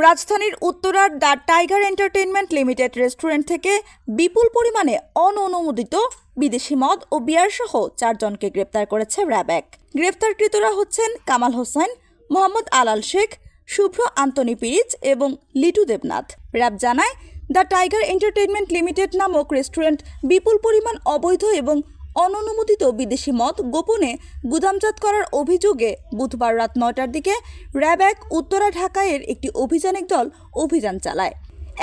রাজধানীর উত্তরার the tiger entertainment limited restaurant থেকে বিপুল পরিমাণে অননুমোদিত বিদেশি মদ ও বিয়ার সহ 4 জনকে গ্রেপ্তার করেছে র্যাব। গ্রেপ্তারকৃতরা হচ্ছেন কামাল হোসেন, মোহাম্মদ আলাল শেখ, শুভ্র আন্তনি পিরিচ এবং লিটু দেবনাথ। র্যাব জানায়, দ্য টাইগার এন্টারটেইনমেন্ট লিমিটেড নামক রেস্টুরেন্ট বিপুল পরিমাণ অবৈধ এবং অননুমোদিত বিদেশি মদ গোপনে গুদামজাত করার অভিযোগে বুধবার রাত 9টার দিকে র্যাব উত্তরা ঢাকায়ের একটি অভিযানিক দল অভিযান চালায়।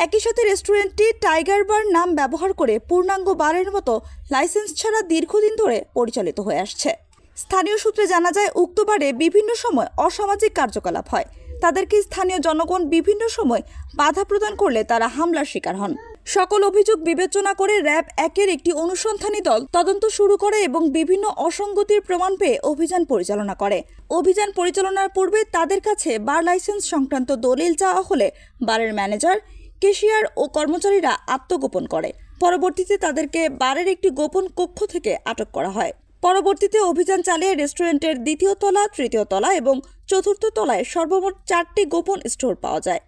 একই সাথে রেস্টুরেন্টটি টাইগার বার নাম ব্যবহার করে পূর্ণাঙ্গ বারের মতো লাইসেন্স ছাড়া দীর্ঘদিন ধরে পরিচালিত হয়ে আসছে। স্থানীয় সূত্রে জানা যায়, উক্ত বারে বিভিন্ন সময় অসামাজিক কার্যকলাপ হয়। তাদেরকে স্থানীয় জনগণ বিভিন্ন সময় বাধা প্রদান করলে তারা হামলার শিকার হন। সকল অভিযোগ বিবেচনা করে র্যাব 1-এর একটি অনুসন্ধানী দল তদন্ত শুরু করে এবং বিভিন্ন অসঙ্গতির প্রমাণ পেয়ে অভিযান পরিচালনা করে। অভিযান পরিচালনার পূর্বে তাদের কাছে বার লাইসেন্স সংক্রান্ত দলিল চাওয়া হলে বারের ম্যানেজার, ক্যাশিয়ার ও কর্মচারীরা আত্মগোপন করে। পরবর্তীতে তাদেরকে বারের একটি গোপন কক্ষ থেকে আটক করা হয়। পরবর্তীতে অভিযান চালিয়ে রেস্টুরেন্টের 2য় তলা, 3য় তলা এবং 4র্থ তলায় সর্বমোট 4টি গোপন স্টোর পাওয়া যায়।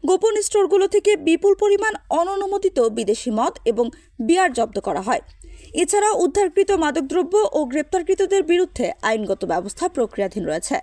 গোপন স্টোরগুলো থেকে বিপুল পরিমাণ অননুমোদিত বিদেশি মদ এবং বিয়ার জব্দ করা হয়। এছাড়াও উদ্ধারকৃত মাদকদ্রব্য ও গ্রেপ্তারকৃতদের বিরুদ্ধে আইনগত ব্যবস্থা প্রক্রিয়াধীন রয়েছে।